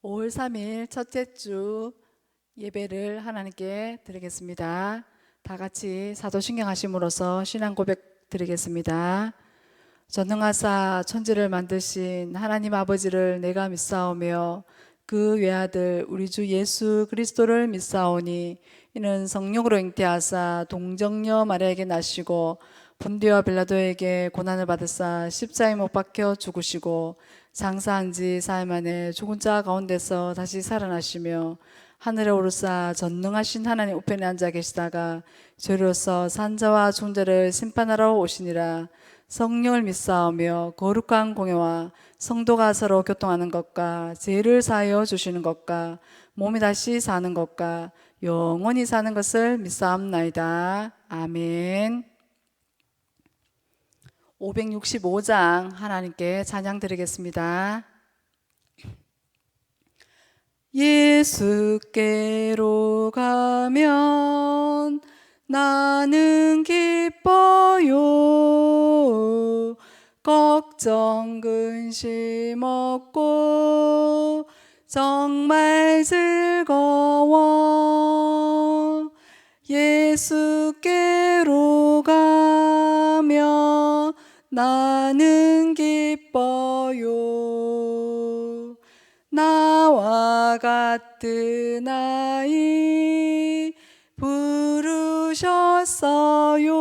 5월 3일 첫째 주 예배를 하나님께 드리겠습니다. 다 같이 사도신경 하심으로써 신앙 고백 드리겠습니다. 전능하사 천지를 만드신 하나님 아버지를 내가 믿사오며 그 외아들 우리 주 예수 그리스도를 믿사오니 이는 성령으로 잉태하사 동정녀 마리아에게 나시고 본디와 빌라도에게 고난을 받으사 십자가에 못 박혀 죽으시고 장사한 지 사흘 만에 죽은 자 가운데서 다시 살아나시며 하늘에 오르사 전능하신 하나님 우편에 앉아 계시다가 죄로서 산자와 죽은 자를 심판하러 오시니라. 성령을 믿사오며 거룩한 공예와 성도가 서로 교통하는 것과 죄를 사하여 주시는 것과 몸이 다시 사는 것과 영원히 사는 것을 믿사옵나이다. 아멘. 565장 하나님께 찬양 드리겠습니다. 예수께로 가면 나는 기뻐요. 걱정 근심 없고 정말 즐거워. 예수께로 가면 나는 기뻐요. 나와 같은 아이 부르셨어요.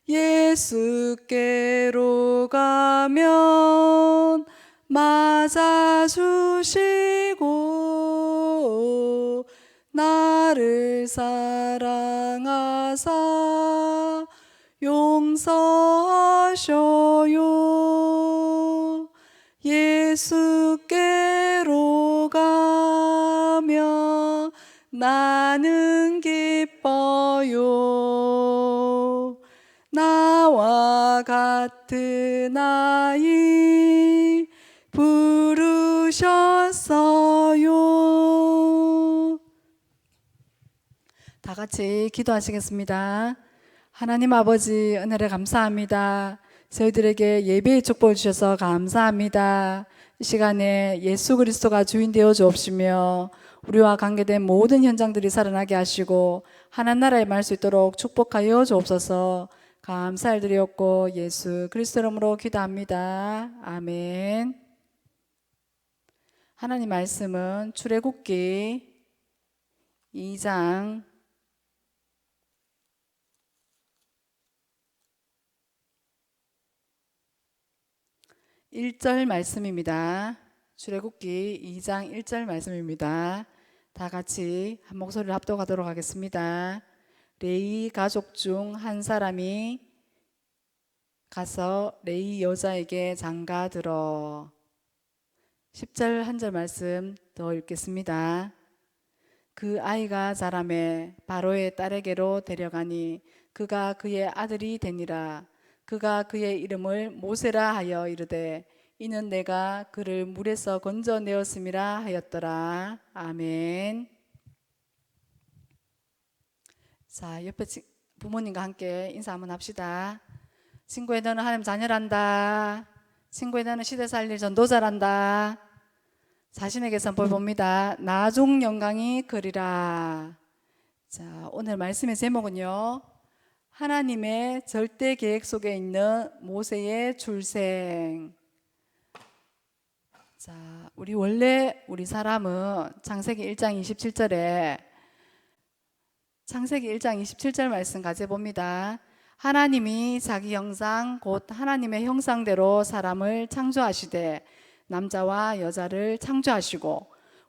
예수께로 가면 맞아주시고 나를 사랑하사 용서하셔요. 예수께로 가면 나는 기뻐요. 나와 같은 아이 부르셨어요. 다 같이 기도하시겠습니다. 하나님 아버지 은혜를 감사합니다. 저희들에게 예배의 축복을 주셔서 감사합니다. 이 시간에 예수 그리스도가 주인 되어 주옵시며 우리와 관계된 모든 현장들이 살아나게 하시고 하나님 나라에 말 수 있도록 축복하여 주옵소서. 감사를 드렸고 예수 그리스도 이름으로 기도합니다. 아멘. 하나님 말씀은 출애굽기 2장 1절 말씀입니다. 출애굽기 2장 1절 말씀입니다. 다 같이 한 목소리를 합독하도록 하겠습니다. 레위 가족 중 한 사람이 가서 레위 여자에게 장가들어. 10절 한 절 말씀 더 읽겠습니다. 그 아이가 자라매 바로의 딸에게로 데려가니 그가 그의 아들이 되니라. 그가 그의 이름을 모세라 하여 이르되 이는 내가 그를 물에서 건져내었음이라 하였더라. 아멘. 자, 옆에 부모님과 함께 인사 한번 합시다. 친구의 너는 하나님 자녀란다. 친구의 너는 시대 살릴 전도자란다. 자신에게 선포해 봅니다. 나중 영광이 그리라. 자, 오늘 말씀의 제목은요, 하나님의 절대 계획 속에 있는 모세의 출생. 자, 우리 사람은 창세기 1장 27절에 창세기 1장 27절 말씀 가져 봅니다. 하나님이 자기 형상 곧 하나님의 형상대로 사람을 창조하시되 남자와 여자를 창조하시고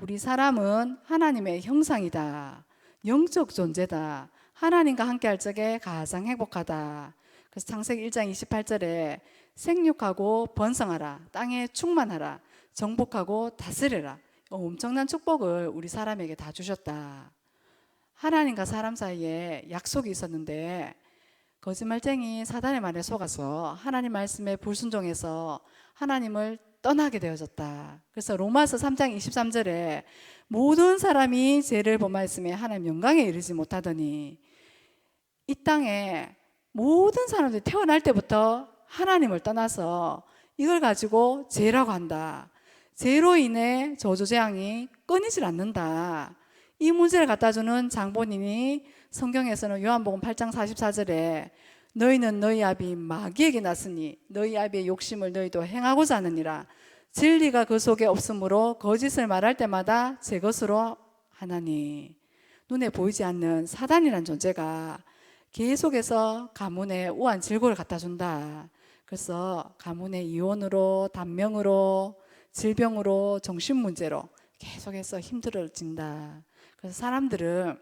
우리 사람은 하나님의 형상이다. 영적 존재다. 하나님과 함께 할 적에 가장 행복하다. 그래서 창세기 1장 28절에 생육하고 번성하라. 땅에 충만하라. 정복하고 다스려라. 엄청난 축복을 우리 사람에게 다 주셨다. 하나님과 사람 사이에 약속이 있었는데 거짓말쟁이 사단의 말에 속아서 하나님 말씀에 불순종해서 하나님을 떠나게 되어졌다. 그래서 로마서 3장 23절에 모든 사람이 죄를 범하였으며 하나님 영광에 이르지 못하더니 이 땅에 모든 사람들이 태어날 때부터 하나님을 떠나서 이걸 가지고 죄라고 한다. 죄로 인해 저주재앙이 끊이질 않는다. 이 문제를 갖다 주는 장본인이 성경에서는 요한복음 8장 44절에 너희는 너희 아비 마귀에게 났으니 너희 아비의 욕심을 너희도 행하고자 하느니라. 진리가 그 속에 없으므로 거짓을 말할 때마다 제 것으로 하나니. 눈에 보이지 않는 사단이란 존재가 계속해서 가문에 우한 질고를 갖다 준다. 그래서 가문의 이혼으로, 단명으로, 질병으로, 정신문제로 계속해서 힘들어진다. 그래서 사람들은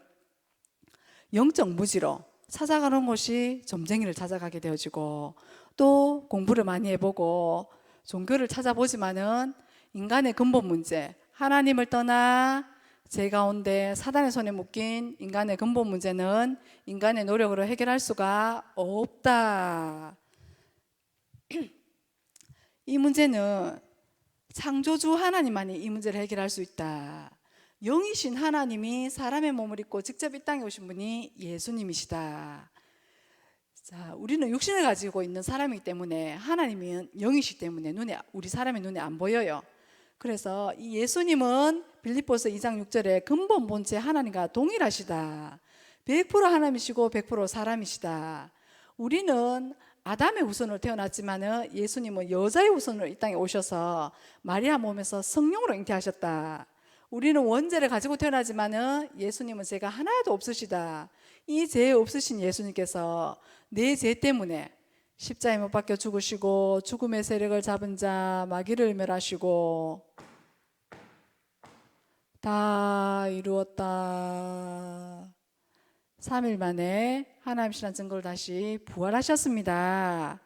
영적 무지로 찾아가는 곳이 점쟁이를 찾아가게 되어지고, 또 공부를 많이 해보고 종교를 찾아보지만은 인간의 근본 문제, 하나님을 떠나 죄 가운데 사단의 손에 묶인 인간의 근본 문제는 인간의 노력으로 해결할 수가 없다. 이 문제는 창조주 하나님만이 이 문제를 해결할 수 있다. 영이신 하나님이 사람의 몸을 입고 직접 이 땅에 오신 분이 예수님이시다. 자, 우리는 육신을 가지고 있는 사람이기 때문에 하나님은 영이시기 때문에 우리 사람의 눈에 안 보여요. 그래서 이 예수님은 빌립보서 2장 6절에 근본 본체 하나님과 동일하시다. 100% 하나님이시고 100% 사람이시다. 우리는 아담의 후손으로 태어났지만 예수님은 여자의 후손으로 이 땅에 오셔서 마리아 몸에서 성령으로 잉태하셨다. 우리는 원죄를 가지고 태어나지만 예수님은 죄가 하나도 없으시다. 이 죄 없으신 예수님께서 내 죄 때문에 십자가에 못 박혀 죽으시고 죽음의 세력을 잡은 자 마귀를 멸하시고 다 이루었다. 3일 만에 하나님이시라는 증거를 다시 부활하셨습니다.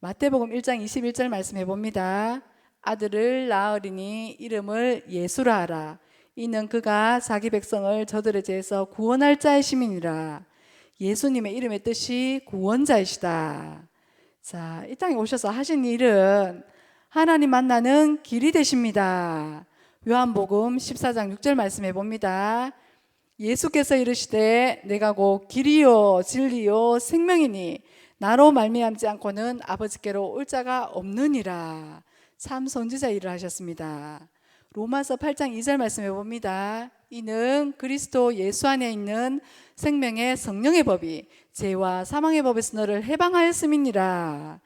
마태복음 1장 21절 말씀해 봅니다. 아들을 낳으리니 이름을 예수라 하라. 이는 그가 자기 백성을 저들의 죄에서 구원할 자의 시민이라. 예수님의 이름의 뜻이 구원자이시다. 자, 이 땅에 오셔서 하신 일은 하나님 만나는 길이 되십니다. 요한복음 14장 6절 말씀해 봅니다. 예수께서 이르시되 내가 곧 길이요 진리요 생명이니 나로 말미암지 않고는 아버지께로 올 자가 없느니라. 참 선지자 일을 하셨습니다. 로마서 8장 2절 말씀해 봅니다. 이는 그리스도 예수 안에 있는 생명의 성령의 법이 죄와 사망의 법에서 너를 해방하였음이니라.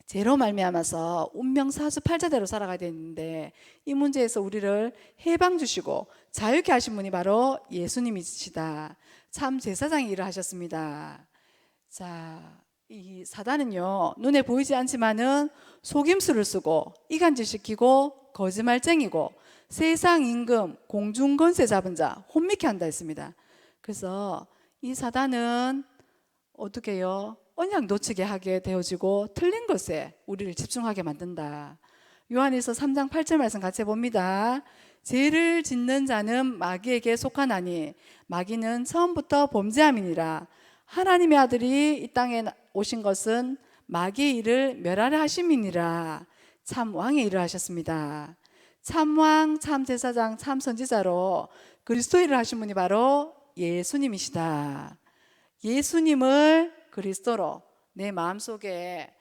죄로 말미암아서 운명 사주팔자대로 살아가야 되는데 이 문제에서 우리를 해방 주시고 자유케 하신 분이 바로 예수님이시다. 참 제사장의 일을 하셨습니다. 자, 이 사단은요 눈에 보이지 않지만은 속임수를 쓰고 이간질시키고 거짓말쟁이고 세상 임금 공중 권세 잡은 자 혼미케 한다 했습니다. 그래서 이 사단은 어떻게 해요? 언약 놓치게 하게 되어지고 틀린 것에 우리를 집중하게 만든다. 요한일서 3장 8절 말씀 같이 해봅니다. 죄를 짓는 자는 마귀에게 속하나니 마귀는 처음부터 범죄함이니라. 하나님의 아들이 이 땅에 오신 것은 마귀의 일을 멸하려 하심이니라. 참 왕의 일을 하셨습니다. 참 왕, 참 제사장, 참 선지자로 그리스도 일을 하신 분이 바로 예수님이시다. 예수님을 그리스도로 내 마음속에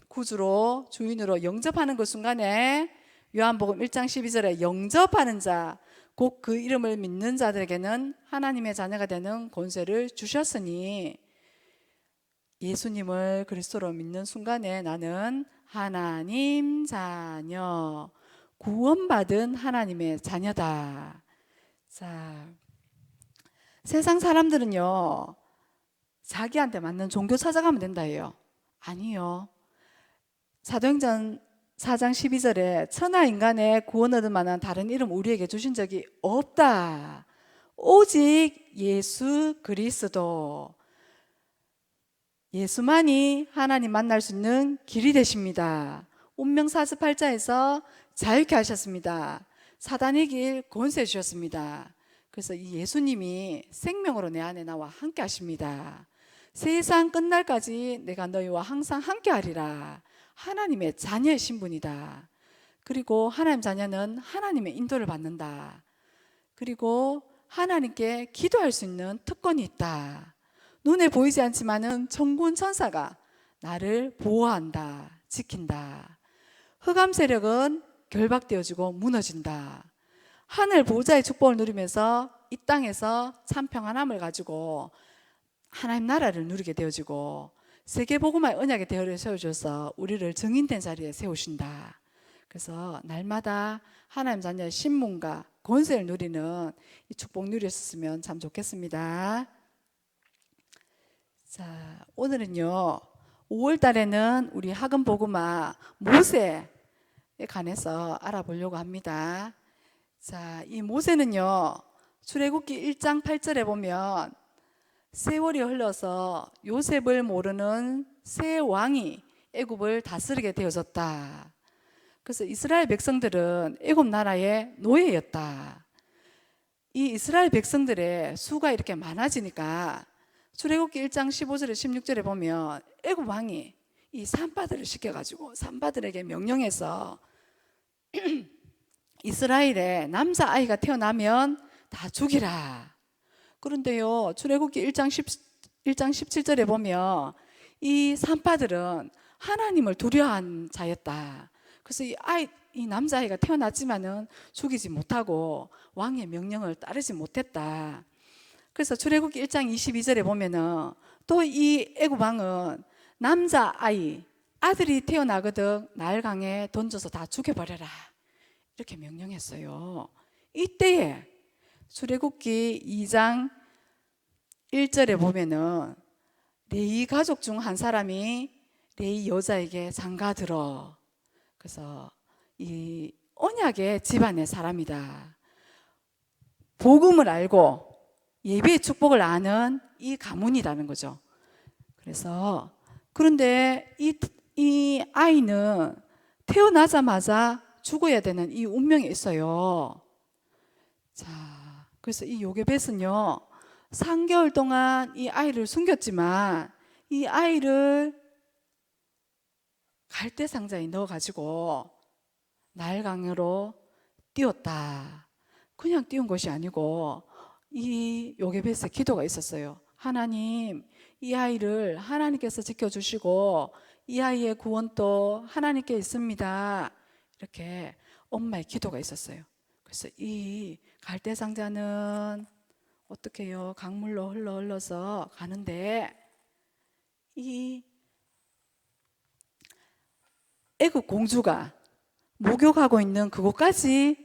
구주로 주인으로 영접하는 그 순간에 요한복음 1장 12절에 영접하는 자 곧 그 이름을 믿는 자들에게는 하나님의 자녀가 되는 권세를 주셨으니 예수님을 그리스도로 믿는 순간에 나는 하나님 자녀, 구원받은 하나님의 자녀다. 자, 세상 사람들은요 자기한테 맞는 종교 찾아가면 된다 해요. 아니요. 사도행전 4장 12절에 천하 인간의 구원 얻을 만한 다른 이름 우리에게 주신 적이 없다. 오직 예수 그리스도. 예수만이 하나님 만날 수 있는 길이 되십니다. 운명 사주팔자에서 자유케 하셨습니다. 사단의 길 권세 주셨습니다. 그래서 이 예수님이 생명으로 내 안에 나와 함께 하십니다. 세상 끝날까지 내가 너희와 항상 함께 하리라. 하나님의 자녀의 신분이다. 그리고 하나님 자녀는 하나님의 인도를 받는다. 그리고 하나님께 기도할 수 있는 특권이 있다. 눈에 보이지 않지만은 천군 천사가 나를 보호한다, 지킨다. 흑암 세력은 결박되어지고 무너진다. 하늘 보호자의 축복을 누리면서 이 땅에서 참 평안함을 가지고 하나님 나라를 누리게 되어지고 세계복음화의 언약의 대열을 세워줘서 우리를 증인된 자리에 세우신다. 그래서 날마다 하나님 자녀의 신문과 권세를 누리는 이 축복 누렸으면 참 좋겠습니다. 자, 오늘은요 5월 달에는 우리 학은 복음화 모세에 관해서 알아보려고 합니다. 자, 이 모세는요 출애굽기 1장 8절에 보면 세월이 흘러서 요셉을 모르는 새 왕이 애굽을 다스리게 되어졌다. 그래서 이스라엘 백성들은 애굽 나라의 노예였다. 이 이스라엘 백성들의 수가 이렇게 많아지니까 출애굽기 1장 15절에 16절에 보면 애굽 왕이 이 산파들을 시켜가지고 산파들에게 명령해서 이스라엘에 남자아이가 태어나면 다 죽이라. 그런데요 출애굽기 1장 17절에 보면 이 산파들은 하나님을 두려워한 자였다. 그래서 이 남자아이가 태어났지만은 죽이지 못하고 왕의 명령을 따르지 못했다. 그래서 출애굽기 1장 22절에 보면은 또 이 애굽 왕은 남자아이 아들이 태어나거든 나일강에 던져서 다 죽여버려라 이렇게 명령했어요. 이때에 출애굽기 2장 1절에 보면은 레위 가족 중 한 사람이 레위 여자에게 장가들어. 그래서 이 언약의 집안의 사람이다. 복음을 알고 예배의 축복을 아는 이 가문이라는 거죠. 그래서 그런데 이 아이는 태어나자마자 죽어야 되는 이 운명이 있어요. 자, 그래서 이 요게벳은요 3개월 동안 이 아이를 숨겼지만 이 아이를 갈대 상자에 넣어가지고 나일강으로 띄웠다. 그냥 띄운 것이 아니고 이 요게벳의 기도가 있었어요. 하나님, 이 아이를 하나님께서 지켜주시고 이 아이의 구원도 하나님께 있습니다. 이렇게 엄마의 기도가 있었어요. 그래서 이 갈대 상자는 어떻게 해요? 강물로 흘러서 가는데 이 애굽 공주가 목욕하고 있는 그곳까지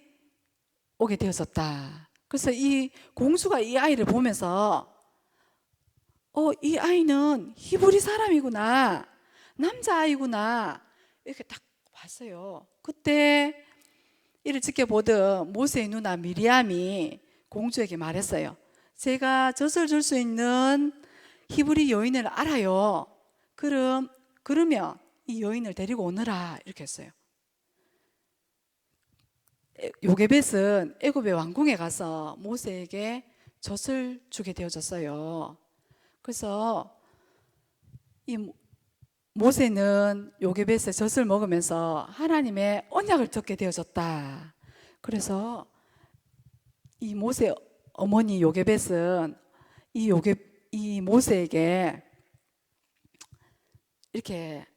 오게 되었었다. 그래서 이 공주가 이 아이를 보면서 이 아이는 히브리 사람이구나, 남자아이구나 이렇게 딱 봤어요. 그때 이를 지켜보던 모세의 누나 미리암이 공주에게 말했어요. 제가 젖을 줄 수 있는 히브리 여인을 알아요. 그러면 이 여인을 데리고 오너라 이렇게 했어요. 요게벳은 애굽의 왕궁에 가서 모세에게 젖을 주게 되어졌어요. 그래서 이 모세는 요게벳의 젖을 먹으면서 하나님의 언약을 듣게 되어졌다. 그래서 이 모세 어머니 요게벳은 이 모세에게 이렇게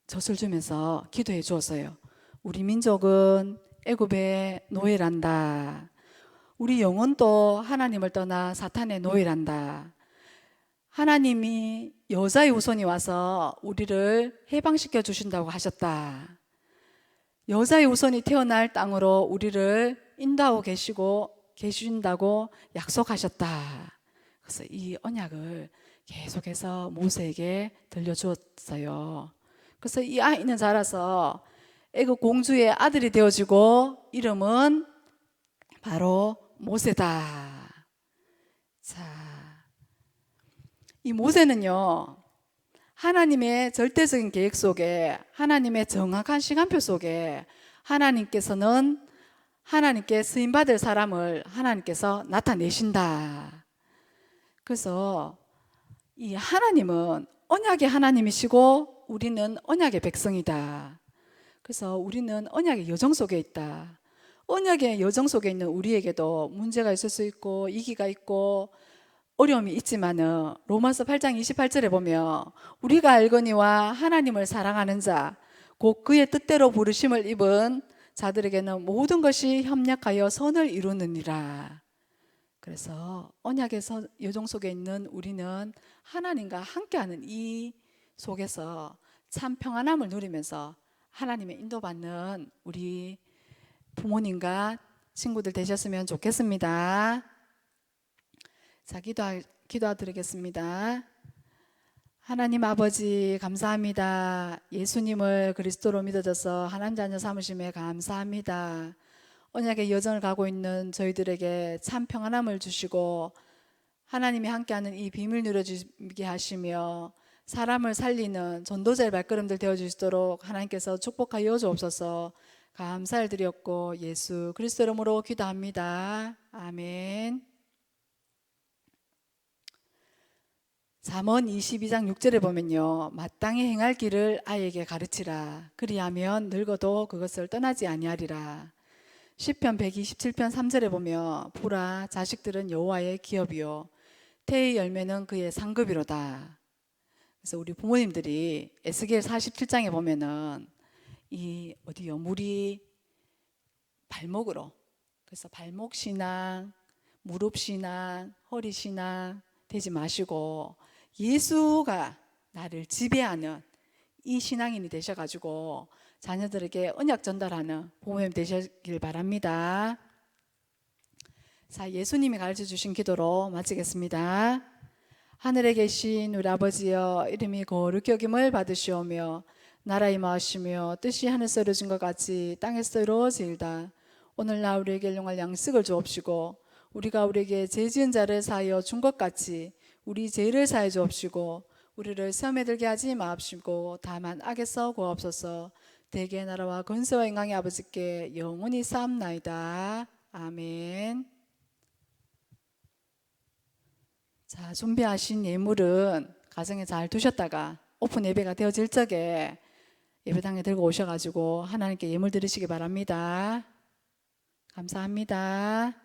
젖을 주면서 기도해 주었어요. 우리 민족은 애굽의 노예란다. 우리 영혼도 하나님을 떠나 사탄의 노예란다. 하나님이 여자의 후손이 와서 우리를 해방시켜 주신다고 하셨다. 여자의 후손이 태어날 땅으로 우리를 인도하고 계신다고 약속하셨다. 그래서 이 언약을 계속해서 모세에게 들려주었어요. 그래서 이 아이는 자라서 애굽 공주의 아들이 되어지고 이름은 바로 모세다. 자, 이 모세는요 하나님의 절대적인 계획 속에, 하나님의 정확한 시간표 속에 하나님께서는 하나님께 쓰임받을 사람을 하나님께서 나타내신다. 그래서 이 하나님은 언약의 하나님이시고 우리는 언약의 백성이다. 그래서 우리는 언약의 여정 속에 있다. 언약의 여정 속에 있는 우리에게도 문제가 있을 수 있고 위기가 있고 어려움이 있지만은 로마서 8장 28절에 보면 우리가 알거니와 하나님을 사랑하는 자 곧 그의 뜻대로 부르심을 입은 자들에게는 모든 것이 협력하여 선을 이루느니라. 그래서 언약의 여정 속에 있는 우리는 하나님과 함께하는 이 속에서 참 평안함을 누리면서 하나님의 인도받는 우리 부모님과 친구들 되셨으면 좋겠습니다. 자, 기도드리겠습니다. 하나님 아버지 감사합니다. 예수님을 그리스도로 믿어져서 하나님 자녀 삼으심에 감사합니다. 언약의 여정을 가고 있는 저희들에게 참 평안함을 주시고 하나님이 함께하는 이 비밀 누려주게 하시며 사람을 살리는 전도자의 발걸음들 되어주시도록 하나님께서 축복하여 주옵소서. 감사를 드렸고 예수 그리스도 이름으로 기도합니다. 아멘. 잠언 22장 6절에 보면요, 마땅히 행할 길을 아이에게 가르치라. 그리하면 늙어도 그것을 떠나지 아니하리라. 시편 127편 3절에 보면 보라, 자식들은 여호와의 기업이요 태의 열매는 그의 상급이로다. 그래서 우리 부모님들이 에스겔 47장에 보면은 이 어디요, 물이 발목으로, 그래서 발목 신앙, 무릎 신앙, 허리 신앙 되지 마시고 예수가 나를 지배하는 이 신앙인이 되셔가지고 자녀들에게 언약 전달하는 부모님 되시길 바랍니다. 자, 예수님이 가르쳐 주신 기도로 마치겠습니다. 하늘에 계신 우리 아버지여, 이름이 거룩히 여김을 받으시오며 나라 임하시며 뜻이 하늘에서 이루어진 것 같이 땅에서 이루어지이다. 오늘날 우리에게 일용할 양식을 주옵시고 우리가 우리에게 죄 지은 자를 사하여 준 것 같이 우리 죄를 사해 주옵시고 우리를 시험에 들게 하지 마옵시고 다만 악에서 구하옵소서. 대개 나라와 권세와 영광의 아버지께 영원히 사옵나이다. 아멘. 자, 준비하신 예물은 가정에 잘 두셨다가 오픈 예배가 되어질 적에 예배당에 들고 오셔가지고 하나님께 예물 드리시기 바랍니다. 감사합니다.